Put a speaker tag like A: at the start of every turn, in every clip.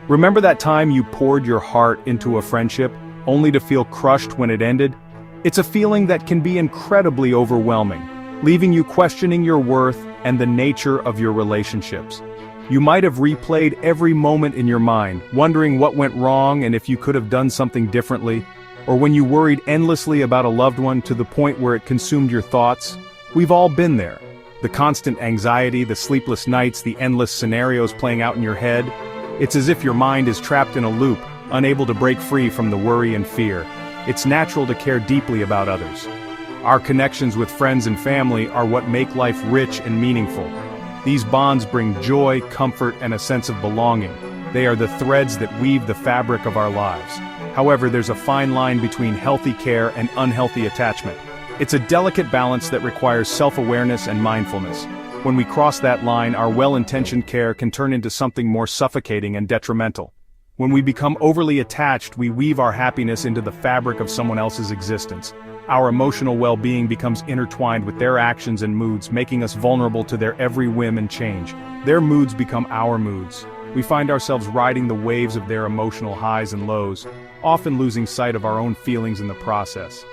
A: Remember that time you poured your heart into a friendship, only to feel crushed when it ended? It's a feeling that can be incredibly overwhelming, leaving you questioning your worth and the nature of your relationships. You might have replayed every moment in your mind, wondering what went wrong and if you could have done something differently, or when you worried endlessly about a loved one to the point where it consumed your thoughts. We've all been there. The constant anxiety, the sleepless nights, the endless scenarios playing out in your head. It's as if your mind is trapped in a loop, unable to break free from the worry and fear. It's natural to care deeply about others. Our connections with friends and family are what make life rich and meaningful. These bonds bring joy, comfort, and a sense of belonging. They are the threads that weave the fabric of our lives. However, there's a fine line between healthy care and unhealthy attachment. It's a delicate balance that requires self-awareness and mindfulness. When we cross that line, our well-intentioned care can turn into something more suffocating and detrimental. When we become overly attached, we weave our happiness into the fabric of someone else's existence. Our emotional well-being becomes intertwined with their actions and moods, making us vulnerable to their every whim and change. Their moods become our moods. We find ourselves riding the waves of their emotional highs and lows, often losing sight of our own feelings in the process.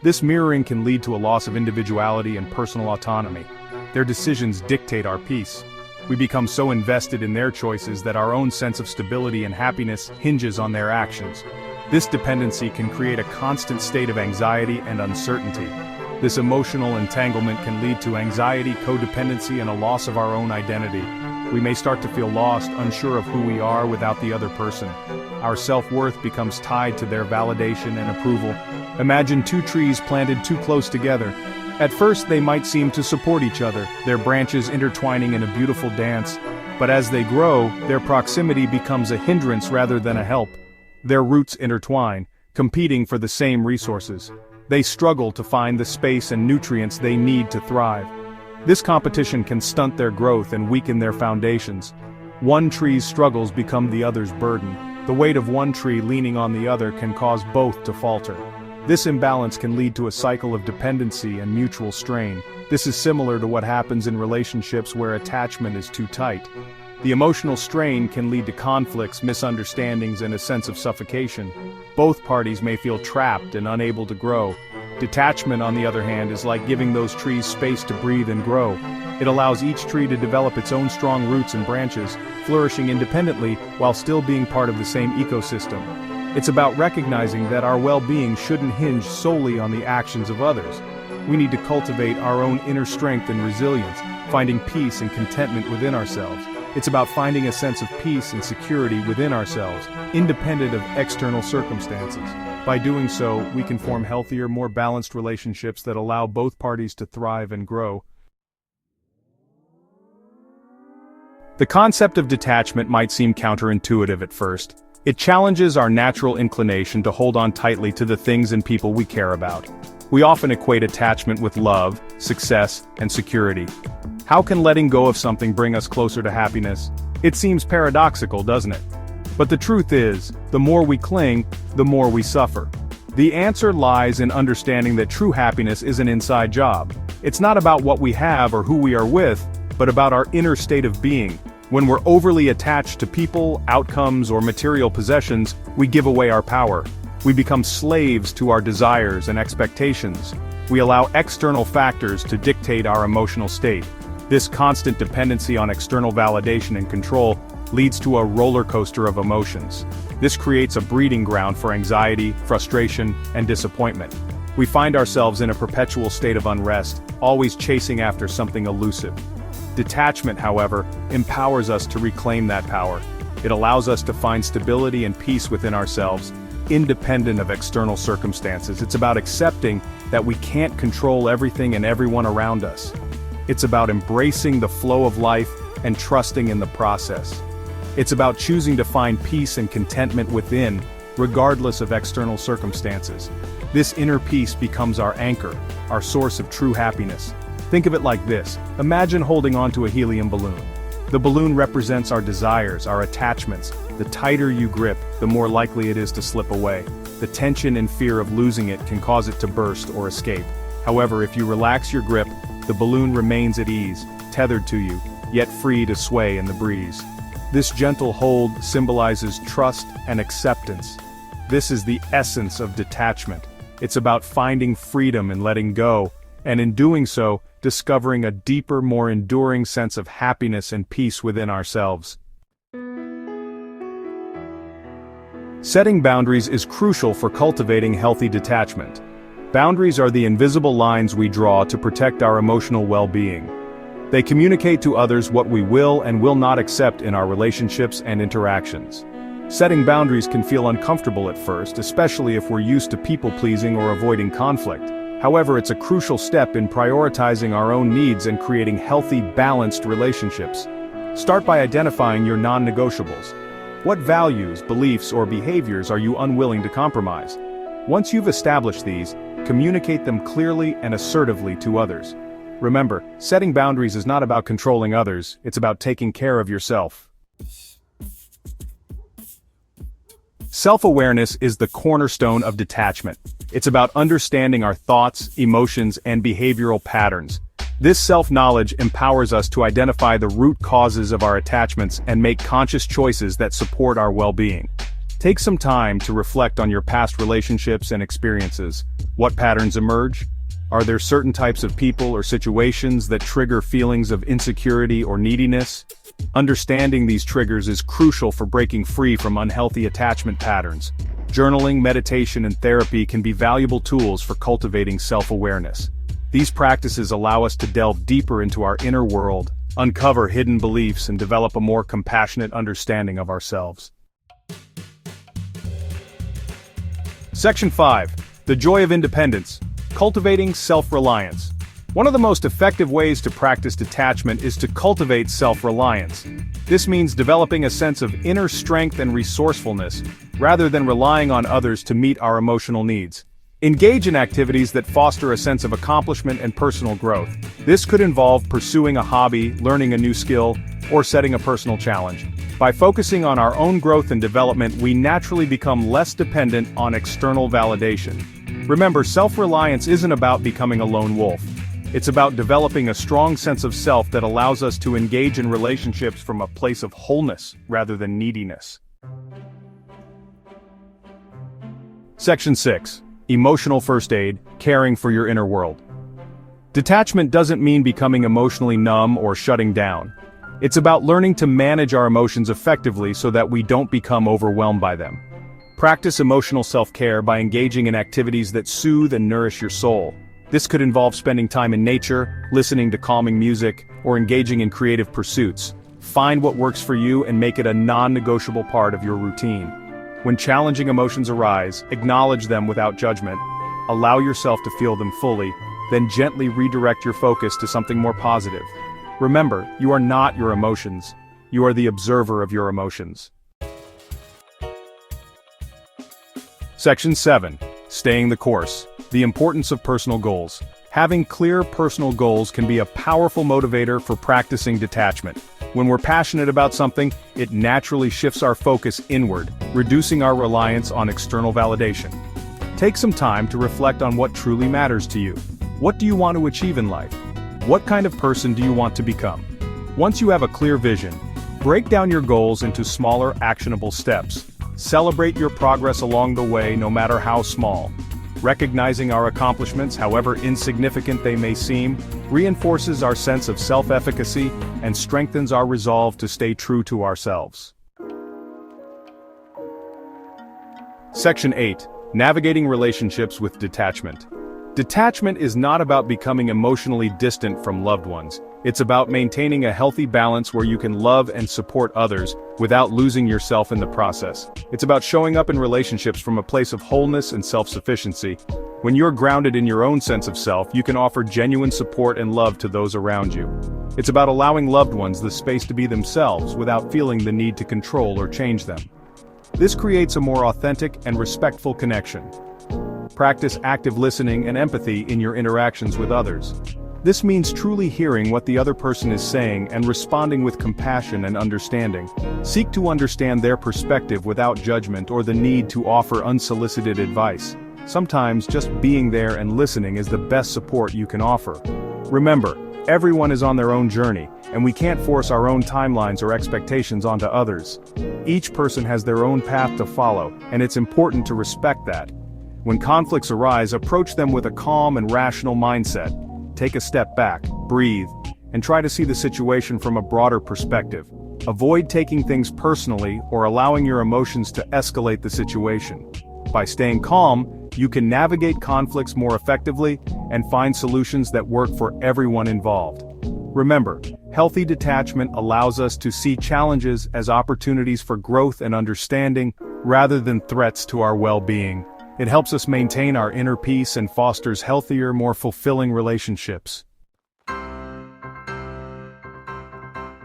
A: This mirroring can lead to a loss of individuality and personal autonomy. Their decisions dictate our peace. We become so invested in their choices that our own sense of stability and happiness hinges on their actions. This dependency can create a constant state of anxiety and uncertainty. This emotional entanglement can lead to anxiety, codependency, and a loss of our own identity. We may start to feel lost, unsure of who we are without the other person. Our self-worth becomes tied to their validation and approval. Imagine two trees planted too close together. At first they might seem to support each other, their branches intertwining in a beautiful dance. But as they grow, their proximity becomes a hindrance rather than a help. Their roots intertwine, competing for the same resources. They struggle to find the space and nutrients they need to thrive. This competition can stunt their growth and weaken their foundations. One tree's struggles become the other's burden. The weight of one tree leaning on the other can cause both to falter. This imbalance can lead to a cycle of dependency and mutual strain. This is similar to what happens in relationships where attachment is too tight. The emotional strain can lead to conflicts, misunderstandings, and a sense of suffocation. Both parties may feel trapped and unable to grow. Detachment, on the other hand, is like giving those trees space to breathe and grow. It allows each tree to develop its own strong roots and branches, flourishing independently while still being part of the same ecosystem. It's about recognizing that our well-being shouldn't hinge solely on the actions of others. We need to cultivate our own inner strength and resilience, finding peace and contentment within ourselves. It's about finding a sense of peace and security within ourselves, independent of external circumstances. By doing so, we can form healthier, more balanced relationships that allow both parties to thrive and grow. The concept of detachment might seem counterintuitive at first. It challenges our natural inclination to hold on tightly to the things and people we care about. We often equate attachment with love, success, and security. How can letting go of something bring us closer to happiness? It seems paradoxical, doesn't it? But the truth is, the more we cling, the more we suffer. The answer lies in understanding that true happiness is an inside job. It's not about what we have or who we are with, but about our inner state of being. When we're overly attached to people, outcomes, or material possessions, we give away our power. We become slaves to our desires and expectations. We allow external factors to dictate our emotional state. This constant dependency on external validation and control leads to a roller coaster of emotions. This creates a breeding ground for anxiety, frustration, and disappointment. We find ourselves in a perpetual state of unrest, always chasing after something elusive. Detachment, however, empowers us to reclaim that power. It allows us to find stability and peace within ourselves, independent of external circumstances. It's about accepting that we can't control everything and everyone around us. It's about embracing the flow of life and trusting in the process. It's about choosing to find peace and contentment within, regardless of external circumstances. This inner peace becomes our anchor, our source of true happiness. Think of it like this. Imagine holding onto a helium balloon. The balloon represents our desires, our attachments. The tighter you grip, the more likely it is to slip away. The tension and fear of losing it can cause it to burst or escape. However, if you relax your grip, the balloon remains at ease, tethered to you, yet free to sway in the breeze. This gentle hold symbolizes trust and acceptance. This is the essence of detachment. It's about finding freedom and letting go, and in doing so, discovering a deeper, more enduring sense of happiness and peace within ourselves. Setting boundaries is crucial for cultivating healthy detachment. Boundaries are the invisible lines we draw to protect our emotional well-being. They communicate to others what we will and will not accept in our relationships and interactions. Setting boundaries can feel uncomfortable at first, especially if we're used to people-pleasing or avoiding conflict. However, it's a crucial step in prioritizing our own needs and creating healthy, balanced relationships. Start by identifying your non-negotiables. What values, beliefs, or behaviors are you unwilling to compromise? Once you've established these, communicate them clearly and assertively to others. Remember, setting boundaries is not about controlling others, it's about taking care of yourself. Self-awareness is the cornerstone of detachment. It's about understanding our thoughts, emotions, and behavioral patterns. This self-knowledge empowers us to identify the root causes of our attachments and make conscious choices that support our well-being. Take some time to reflect on your past relationships and experiences. What patterns emerge? Are there certain types of people or situations that trigger feelings of insecurity or neediness? Understanding these triggers is crucial for breaking free from unhealthy attachment patterns. Journaling, meditation, and therapy can be valuable tools for cultivating self-awareness. These practices allow us to delve deeper into our inner world, uncover hidden beliefs, and develop a more compassionate understanding of ourselves. Section 5. The Joy of Independence. Cultivating self-reliance. One of the most effective ways to practice detachment is to cultivate self-reliance. This means developing a sense of inner strength and resourcefulness, rather than relying on others to meet our emotional needs. Engage in activities that foster a sense of accomplishment and personal growth. This could involve pursuing a hobby, learning a new skill, or setting a personal challenge. By focusing on our own growth and development, we naturally become less dependent on external validation. Remember, self-reliance isn't about becoming a lone wolf. It's about developing a strong sense of self that allows us to engage in relationships from a place of wholeness rather than neediness. Section 6. Emotional First Aid, Caring for Your Inner World. Detachment doesn't mean becoming emotionally numb or shutting down. It's about learning to manage our emotions effectively so that we don't become overwhelmed by them. Practice emotional self-care by engaging in activities that soothe and nourish your soul. This could involve spending time in nature, listening to calming music, or engaging in creative pursuits. Find what works for you and make it a non-negotiable part of your routine. When challenging emotions arise, acknowledge them without judgment. Allow yourself to feel them fully, then gently redirect your focus to something more positive. Remember, you are not your emotions. You are the observer of your emotions. Section 7. Staying the course. The importance of personal goals. Having clear personal goals can be a powerful motivator for practicing detachment. When we're passionate about something, it naturally shifts our focus inward, reducing our reliance on external validation. Take some time to reflect on what truly matters to you. What do you want to achieve in life? What kind of person do you want to become? Once you have a clear vision, break down your goals into smaller, actionable steps. Celebrate your progress along the way, no matter how small. Recognizing our accomplishments, however insignificant they may seem, reinforces our sense of self-efficacy and strengthens our resolve to stay true to ourselves. Section 8. Navigating relationships with detachment. Detachment is not about becoming emotionally distant from loved ones. It's about maintaining a healthy balance where you can love and support others without losing yourself in the process. It's about showing up in relationships from a place of wholeness and self-sufficiency. When you're grounded in your own sense of self, you can offer genuine support and love to those around you. It's about allowing loved ones the space to be themselves without feeling the need to control or change them. This creates a more authentic and respectful connection. Practice active listening and empathy in your interactions with others. This means truly hearing what the other person is saying and responding with compassion and understanding. Seek to understand their perspective without judgment or the need to offer unsolicited advice. Sometimes just being there and listening is the best support you can offer. Remember, Everyone is on their own journey, and we can't force our own timelines or expectations onto others. Each person has their own path to follow, and it's important to respect that. When conflicts arise, approach them with a calm and rational mindset. Take a step back, breathe, and try to see the situation from a broader perspective. Avoid taking things personally or allowing your emotions to escalate the situation. By staying calm, you can navigate conflicts more effectively and find solutions that work for everyone involved. Remember, healthy detachment allows us to see challenges as opportunities for growth and understanding, rather than threats to our well-being. It helps us maintain our inner peace and fosters healthier, more fulfilling relationships.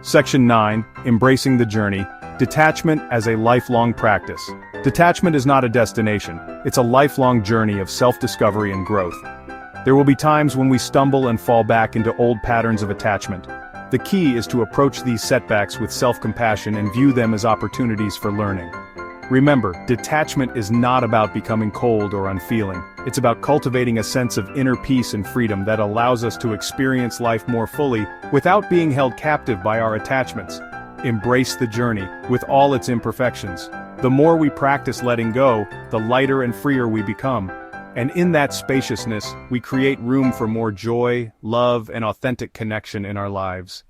A: Section 9, Embracing the Journey. Detachment as a lifelong practice. Detachment is not a destination, it's a lifelong journey of self-discovery and growth. There will be times when we stumble and fall back into old patterns of attachment. The key is to approach these setbacks with self-compassion and view them as opportunities for learning. Remember, detachment is not about becoming cold or unfeeling. It's about cultivating a sense of inner peace and freedom that allows us to experience life more fully without being held captive by our attachments. Embrace the journey, with all its imperfections. The more we practice letting go, the lighter and freer we become. And in that spaciousness, we create room for more joy, love, and authentic connection in our lives.